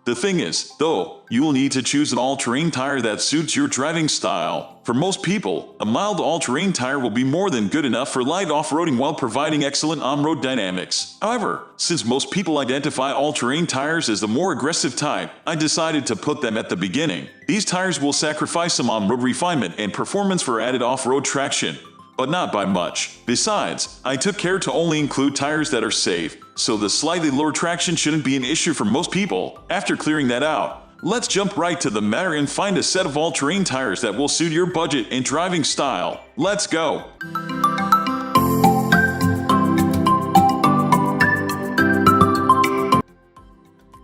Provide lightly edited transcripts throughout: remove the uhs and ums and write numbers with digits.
The thing is, though, you will need to choose an all-terrain tire that suits your driving style. For most people, a mild all-terrain tire will be more than good enough for light off-roading while providing excellent on-road dynamics. However, since most people identify all-terrain tires as the more aggressive type, I decided to put them at the beginning. These tires will sacrifice some on-road refinement and performance for added off-road traction, but not by much. Besides, I took care to only include tires that are safe, so the slightly lower traction shouldn't be an issue for most people. After clearing that out, let's jump right to the matter and find a set of all-terrain tires that will suit your budget and driving style. Let's go!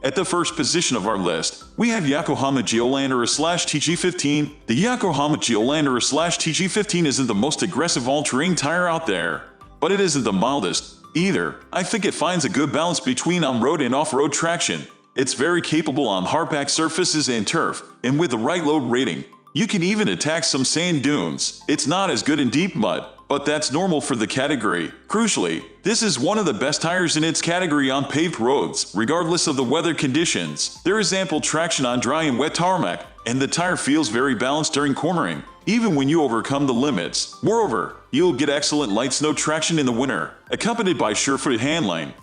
At the first position of our list, we have Yokohama Geolandar AT/TG15. The Yokohama Geolandar AT/TG15 isn't the most aggressive all-terrain tire out there, but it isn't the mildest either. I think it finds a good balance between on-road and off-road traction. It's very capable on hardpacked surfaces and turf, and with the right load rating, you can even attack some sand dunes. It's not as good in deep mud, but that's normal for the category. Crucially, this is one of the best tires in its category on paved roads, regardless of the weather conditions. There is ample traction on dry and wet tarmac, and the tire feels very balanced during cornering, even when you overcome the limits. Moreover, you'll get excellent light snow traction in the winter, accompanied by sure-footed handling.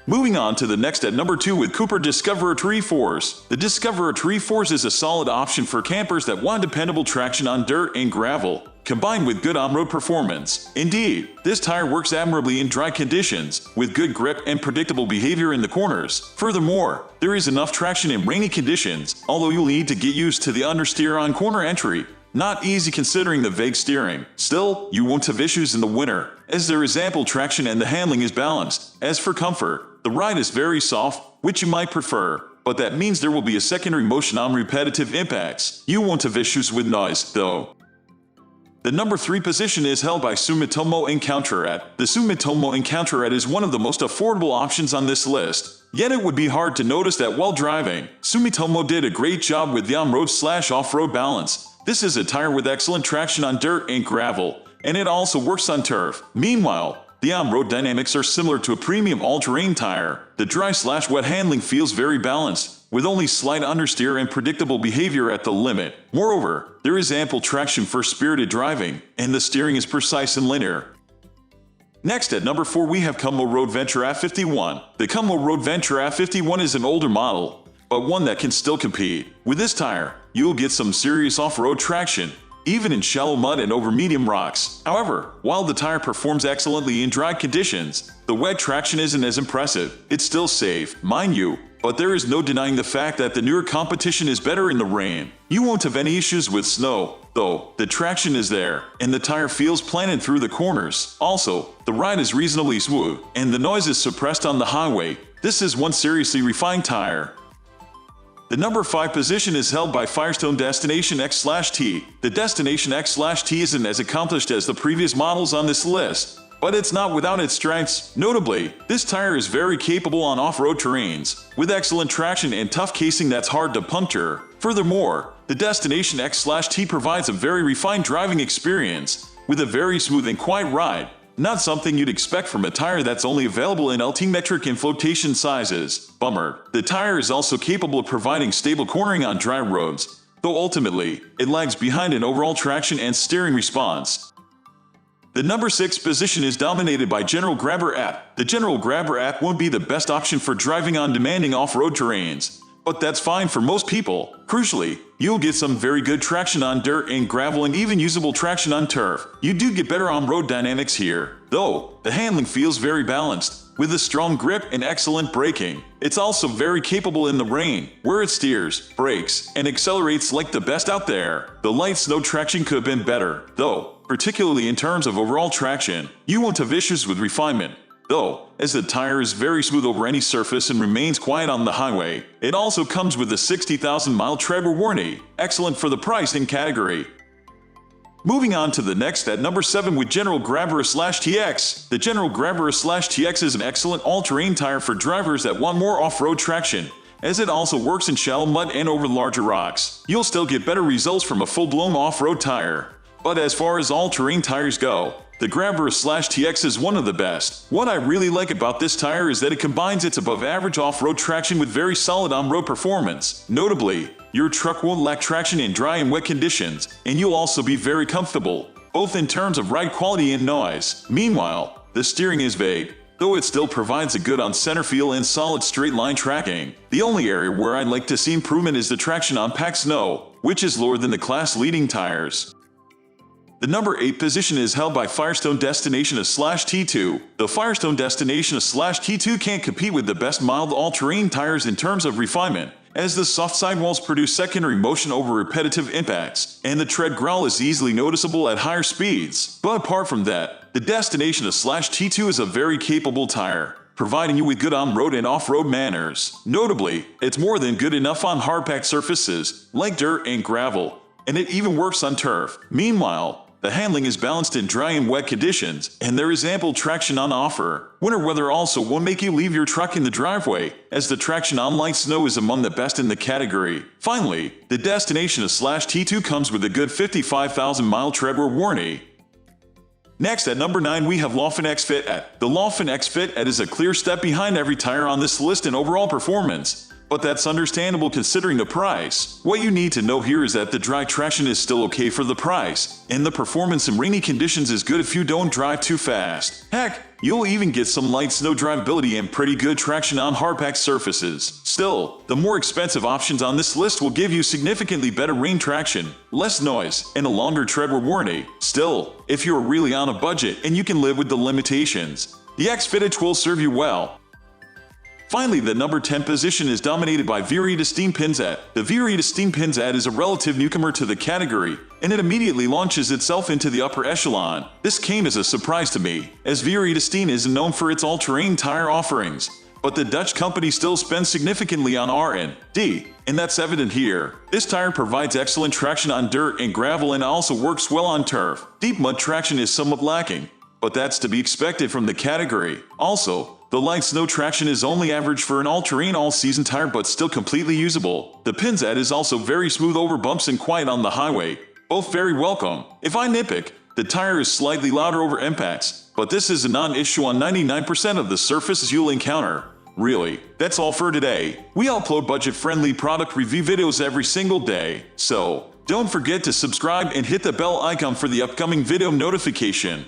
Moving on to the next at number 2 with Cooper Discoverer AT3. The Discoverer AT3 is a solid option for campers that want dependable traction on dirt and gravel, combined with good on-road performance. Indeed, this tire works admirably in dry conditions, with good grip and predictable behavior in the corners. Furthermore, there is enough traction in rainy conditions, although you'll need to get used to the understeer on corner entry. Not easy considering the vague steering. Still, you won't have issues in the winter, as there is ample traction and the handling is balanced. As for comfort, the ride is very soft, which you might prefer, but that means there will be a secondary motion on repetitive impacts. You won't have issues with noise, though. The number 3 position is held by Sumitomo Encounter AT. The Sumitomo Encounter AT is one of the most affordable options on this list. Yet it would be hard to notice that while driving. Sumitomo did a great job with the on-road/off-road balance. This is a tire with excellent traction on dirt and gravel, and it also works on turf. Meanwhile, the on-road dynamics are similar to a premium all-terrain tire. The dry/wet handling feels very balanced, with only slight understeer and predictable behavior at the limit. Moreover, there is ample traction for spirited driving, and the steering is precise and linear. Next at number 4 we have Kumho Road Venture AT51. The Kumho Road Venture AT51 is an older model, but one that can still compete. With this tire, you'll get some serious off-road traction, even in shallow mud and over medium rocks. However, while the tire performs excellently in dry conditions, the wet traction isn't as impressive. It's still safe, mind you, but there is no denying the fact that the newer competition is better in the rain. You won't have any issues with snow, though. The traction is there, and the tire feels planted through the corners. Also, the ride is reasonably smooth, and the noise is suppressed on the highway. This is one seriously refined tire. The number 5 position is held by Firestone Destination X/T. The Destination X/T isn't as accomplished as the previous models on this list, but it's not without its strengths. Notably, this tire is very capable on off-road terrains, with excellent traction and tough casing that's hard to puncture. Furthermore, the Destination X/T provides a very refined driving experience, with a very smooth and quiet ride. Not something you'd expect from a tire that's only available in altimetric and flotation sizes. Bummer. The tire is also capable of providing stable cornering on dry roads, though ultimately, it lags behind in overall traction and steering response. The number 6 position is dominated by Grabber APT. The Grabber APT won't be the best option for driving on demanding off-road terrains, but that's fine for most people. Crucially, you'll get some very good traction on dirt and gravel and even usable traction on turf. You do get better on-road dynamics here, though the handling feels very balanced, with a strong grip and excellent braking. It's also very capable in the rain, where it steers, brakes, and accelerates like the best out there. The light snow traction could have been better, though, particularly in terms of overall traction. You won't have issues with refinement, though, as the tire is very smooth over any surface and remains quiet on the highway. It also comes with a 60,000-mile tread warranty, excellent for the price and category. Moving on to the next at number 7 with Grabber AT/TX. The Grabber AT/TX is an excellent all-terrain tire for drivers that want more off-road traction, as it also works in shallow mud and over larger rocks. You'll still get better results from a full-blown off-road tire. But as far as all-terrain tires go, The Grabber AT is one of the best. What I really like about this tire is that it combines its above-average off-road traction with very solid on-road performance. Notably, your truck won't lack traction in dry and wet conditions, and you'll also be very comfortable, both in terms of ride quality and noise. Meanwhile, the steering is vague, though it still provides a good on-center feel and solid straight-line tracking. The only area where I'd like to see improvement is the traction on packed snow, which is lower than the class-leading tires. The number 8 position is held by Firestone Destination A/T2. The Firestone Destination A/T2 can't compete with the best mild all-terrain tires in terms of refinement, as the soft sidewalls produce secondary motion over repetitive impacts, and the tread growl is easily noticeable at higher speeds. But apart from that, the Destination A/T2 is a very capable tire, providing you with good on-road and off-road manners. Notably, it's more than good enough on hard-packed surfaces, like dirt and gravel, and it even works on turf. Meanwhile, the handling is balanced in dry and wet conditions, and there is ample traction on offer. Winter weather also won't make you leave your truck in the driveway, as the traction on light snow is among the best in the category. Finally, the Destination A/T2 comes with a good 55,000-mile treadwear warranty. Next, at number 9, we have Laufenn X FIT AT. The Laufenn X FIT AT is a clear step behind every tire on this list in overall performance, but that's understandable considering the price. What you need to know here is that the dry traction is still okay for the price, and the performance in rainy conditions is good if you don't drive too fast. Heck, you'll even get some light snow drivability and pretty good traction on hard-packed surfaces. Still, the more expensive options on this list will give you significantly better rain traction, less noise, and a longer treadwear warranty. Still, if you're really on a budget and you can live with the limitations, the X FIT AT will serve you well. Finally, the number 10 position is dominated by Vredestein Pinza AT. The Vredestein Pinza AT is a relative newcomer to the category, and it immediately launches itself into the upper echelon. This came as a surprise to me, as Vredestein isn't known for its all-terrain tire offerings, but the Dutch company still spends significantly on R&D, and that's evident here. This tire provides excellent traction on dirt and gravel and also works well on turf. Deep mud traction is somewhat lacking, but that's to be expected from the category. Also, the light snow traction is only average for an all-terrain all-season tire but still completely usable. The Pinza AT is also very smooth over bumps and quiet on the highway, both very welcome. If I nitpick, the tire is slightly louder over impacts, but this is a non-issue on 99% of the surfaces you'll encounter. Really, that's all for today. We upload budget-friendly product review videos every single day, so don't forget to subscribe and hit the bell icon for the upcoming video notification.